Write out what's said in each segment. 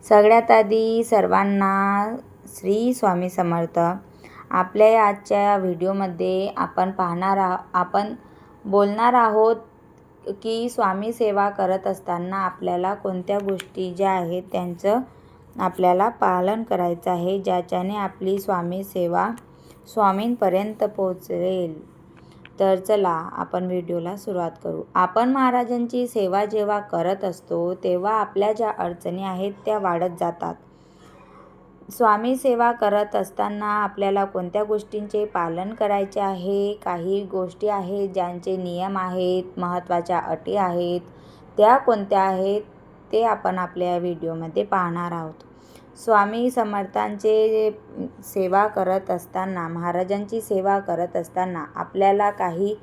सगळ्यात आधी सर्वांना श्री स्वामी समर्थ. आपल्या या आजच्या व्हिडिओमध्ये आपण बोलणार आहोत की स्वामी सेवा करत असताना आपल्याला कोणत्या गोष्टी ज्या आहेत त्यांचं आपल्याला पालन करायचं आहे, ज्याच्याने आपली स्वामी सेवा स्वामींपर्यंत पोहोचेल. तर चला आपण व्हिडिओला सुरुवात करू. आपण महाराजांची सेवा जेव्हा करत असतो तेव्हा आपल्या ज्या अडचणी आहेत त्या वाढत जातात. स्वामी सेवा करत असताना आपल्याला कोणत्या गोष्टींचे पालन करायचे आहे, काही गोष्टी आहेत ज्यांचे नियम आहेत, महत्त्वाच्या अटी आहेत, त्या कोणत्या आहेत ते आपण आपल्या व्हिडिओमध्ये पाहणार आहोत. स्वामी समर्थांचे सेवा करत असताना, महाराजांची सेवा करत असताना आपल्याला काही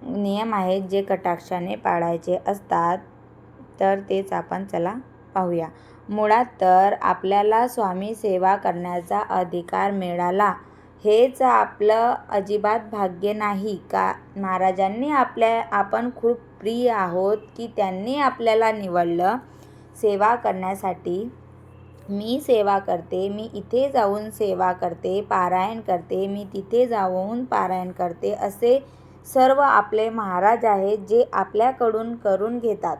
नियम आहेत जे कटाक्षाने पाळायचे असतात. तर तेच आपण चला पाहूया. मुळात तर आपल्याला स्वामी सेवा करण्याचा अधिकार मिळाला हेच आपलं अजिबात भाग्य नाही का. महाराजांनी आपण खूप प्रिय आहोत की त्यांनी आपल्याला निवडलं सेवा करण्यासाठी. मी सेवा करते, मी इथे जाऊन सेवा करते, पारायण करते, मी तिथे जाऊन पारायण करते, असे सर्व आपले महाराज आहेत जे आपल्याकडून करून घेतात.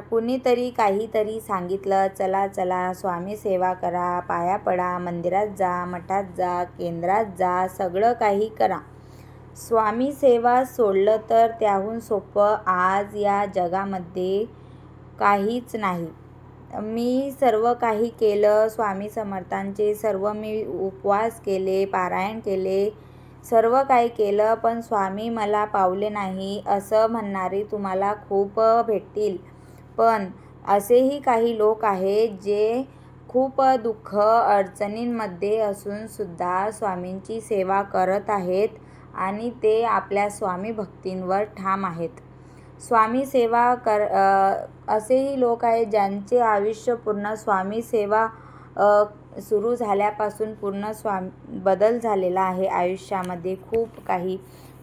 कुणीतरी काहीतरी सांगितलं, चला चला स्वामी सेवा करा, पाया पडा, मंदिरात जा, मठात जा, केंद्रात जा, सगळं काही करा. स्वामी सेवा सोडलं तर त्याहून सोपं आज या जगामध्ये काहीच नाही. मी सर्व काही केलं, स्वामी समर्थांचे सर्व मी उपवास केले, पारायण केले, सर्व काही केलं, पण स्वामी मला पावले नाही असं म्हणणारे तुम्हाला खूप भेटतील. पण असेही काही लोक आहेत जे खूप दुःख अडचणींमध्ये असून सुद्धा स्वामींची सेवा करत आहेत आणि ते आपल्या स्वामी भक्तींवर ठाम आहेत. स्वामी सेवा असेही लोक आहेत ज्यांचे आयुष्य पूर्ण स्वामी सेवा सुरू झाल्यापासून पूर्ण बदल झालेला आहे आयुष्यामध्ये. खूप काही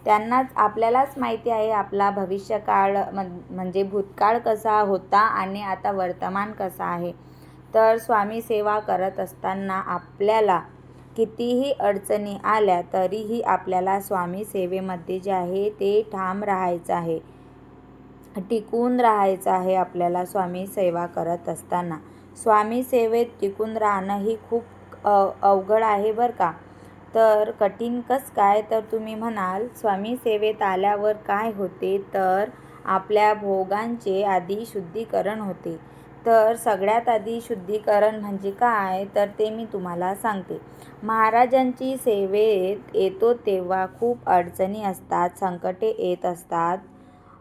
आपल्यालाच माहिती आहे आपला भविष्यकाळ म्हणजे भूतकाळ कसा होता आणि आता वर्तमान कसा आहे. तर स्वामी सेवा करत असताना आपल्याला कितीही अडचणी आल्या तरीही आपल्याला स्वामी सेवेमध्ये जे आहे ते ठाम राहायचं आहे, टिकून राहायचं आहे. आपल्याला स्वामी सेवा करत असताना स्वामी सेवेत टिकून राहणं ही खूप अवघड आहे बरं का. तर कठीण कसं काय, तर तुम्ही म्हणाल स्वामी सेवेत आल्यावर काय होते, तर आपल्या भोगांचे आधी शुद्धीकरण होते. तर सगळ्यात आधी शुद्धीकरण म्हणजे काय, तर ते मी तुम्हाला सांगते. महाराजांची सेवेत येतो तेव्हा खूप अडचणी असतात, संकटे येत असतात,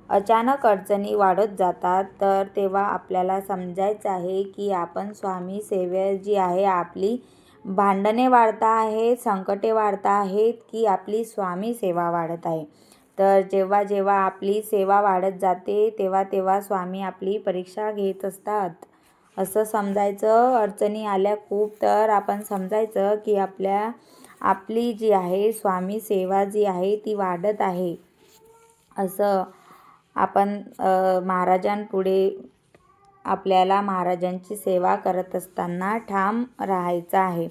अचानक अडचणी वाढत जातात. तर तेव्हा आपल्याला समजायचं आहे की आपण स्वामी सेवे जी आहे आपली भांडणे वाढता आहेत, संकटे वाढता आहेत की आपली स्वामी सेवा वाढत आहे. तर जेव्हा जेव्हा आपली सेवा वाढत जाते तेव्हा तेव्हा स्वामी आपली परीक्षा घेत असतात असं समजायचं. अडचणी आल्या खूप तर आपण समजायचं की आपली जी आहे स्वामी सेवा जी आहे ती वाढत आहे असं आपण महाराजांपुढे आपल्याला महाराजांची सेवा करत असताना ठाम राहायचा आहे.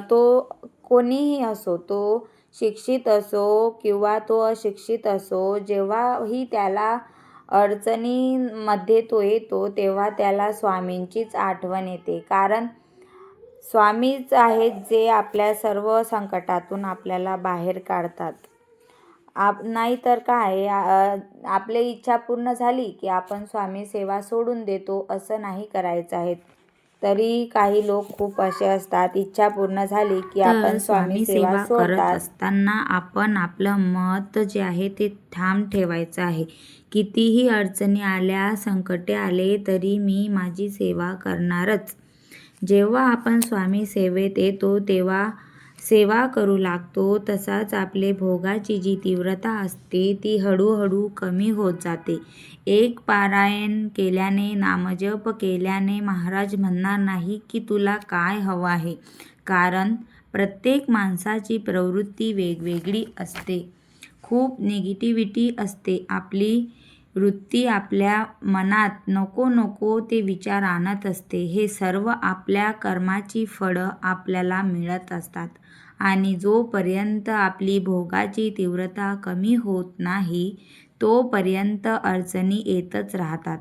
तो कोणीही असो, तो शिक्षित असो किंवा तो अशिक्षित असो, जेव्हाही त्याला अडचणींमध्ये तो येतो तेव्हा त्याला स्वामींचीच आठवण येते. कारण स्वामीच आहेत जे आपल्या सर्व संकटातून आपल्याला बाहेर काढतात. नाहीतर काय, आपली इच्छा पूर्ण झाली की आपण स्वामी सेवा सोडून देतो, असं नाही करायचं आहे. तरी काही लोक खूप असे असतात, इच्छा पूर्ण झाली की आपण स्वामी सेवा करत असताना आपण आपलं मत जे आहे ते ठाम ठेवायचं आहे. कितीही अडचणी आल्या, संकटे आले तरी मी माझी सेवा करणारच. जेव्हा आपण स्वामी सेवेत येतो तेव्हा सेवा करू लागतो तसाच आपले भोगाची जी तीव्रता असते ती हळूहळू कमी होत जाते. एक पारायण केल्याने, नामजप केल्याने महाराज म्हणणार नाही की तुला काय हवं आहे, कारण प्रत्येक माणसाची प्रवृत्ती वेगवेगळी असते. खूप निगेटिव्हिटी असते आपली वृत्ती आपल्या मनात नको नको ते विचार आणत असते. हे सर्व आपल्या कर्माची फळं आपल्याला मिळत असतात आणि जोपर्यंत आपली भोगाची तीव्रता कमी होत नाही तोपर्यंत अडचणी येतच राहतात.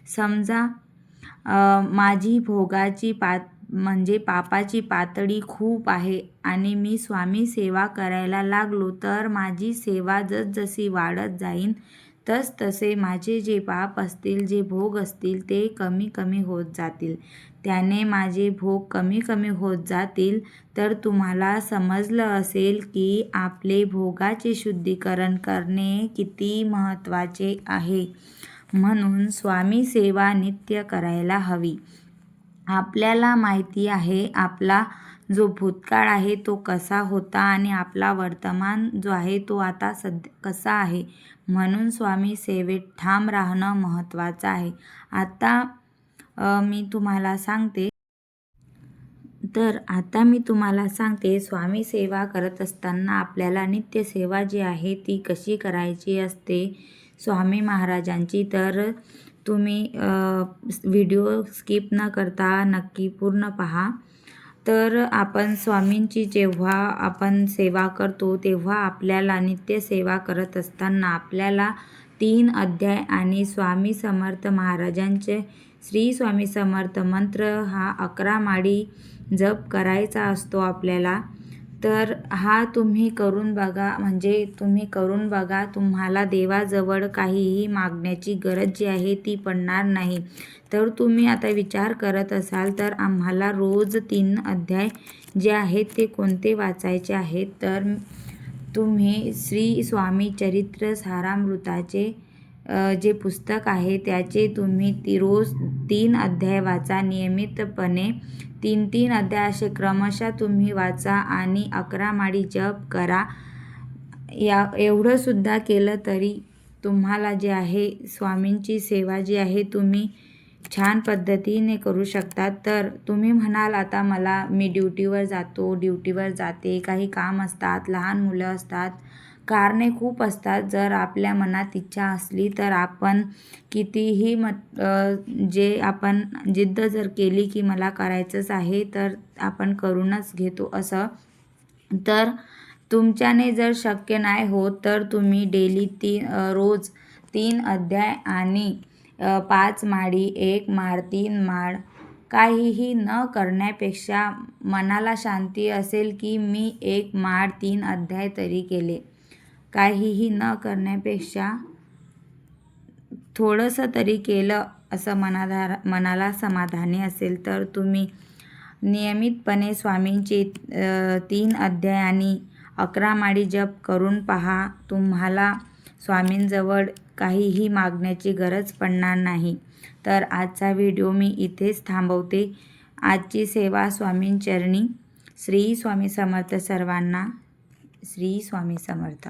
समजा माझी भोगाची म्हणजे पापाची पातळी खूप आहे आणि मी स्वामी सेवा करायला लागलो तर माझी सेवा जसजशी वाढत जाईन तसतसे माझे जे पाप असतील, जे भोग असतील ते कमी कमी होत जातील. त्याने माझे भोग कमी कमी होत जातील तर तुम्हाला समजलं असेल की आपले भोगाचे शुद्धीकरण करणे किती महत्त्वाचे आहे. म्हणून स्वामी सेवा नित्य करायला हवी. आपल्याला माहिती आहे आपला जो भूतकाळ आहे तो कसा होता आणि आपला वर्तमान जो आहे तो आता कसा आहे. म्हणून स्वामी सेवेत ठाम राहणं महत्त्वाचं आहे. आता मी तुम्हाला सांगते स्वामी सेवा करत असताना आपल्याला नित्य सेवा जी आहे ती कशी करायची असते स्वामी महाराजांची. तर तुम्ही व्हिडिओ स्किप न करता नक्की पूर्ण पहा. तर आपण स्वामींची जेव्हा आपण सेवा करतो तेव्हा आपल्याला नित्य सेवा करत असताना आपल्याला 3 अध्याय आणि स्वामी समर्थ महाराजांचे श्री स्वामी समर्थ मंत्र हा 11 माळी जप करायचा असतो आपल्याला. तर हा तुम्ही करून बघा. तुम्हाला देवाजवळ काहीही मागण्याची गरज जी आहे ती पडणार नाही. तर तुम्ही आता विचार करत असाल तर आम्हाला रोज 3 अध्याय जे आहेत ते कोणते वाचायचे आहेत. तर तुम्ही श्री स्वामी चरित्र सारामृताचे जे पुस्तक आहे त्याचे तुम्ही रोज 3 अध्याय वाचा. नियमितपणे 3-3 अध्याय असे क्रमशः तुम्ही वाचा आणि 11 माळी जप करा. एवढं सुद्धा केलं तरी तुम्हाला जे आहे स्वामींची सेवा जी आहे तुम्ही छान पद्धतीने करू शकता. तर तुम्ही म्हणाल आता मी ड्युटीवर जाते, काही काम असतात, लहान मुलं असतात, कारणे खूप असतात. जर आपल्या मनात इच्छा असली तर आपण कितीही आपण जिद्द जर केली की मला करायचंच आहे तर आपण करूनच घेतो असं. तर तुमच्याने जर शक्य नाही होत तर तुम्ही रोज 3 अध्याय आणि 5 माळी, 1 माळ, 3 माळ काहीही न करण्यापेक्षा मनाला शांती असेल की मी 1 माळ 3 अध्याय तरी केले. काहीही न करण्यापेक्षा थोडंसं तरी केलं असं मनाला समाधानी असेल तर तुम्ही नियमितपणे स्वामींचे 3 अध्याय आणि 11 माळी जप करून पहा. तुम्हाला स्वामींजवळ काहीही मागण्याची गरज पडणार नाही. तर आजचा व्हिडिओ मी इथेच थांबवते. आजची सेवा स्वामींचरणी. श्री स्वामी समर्थ सर्वांना. श्री स्वामी समर्थ.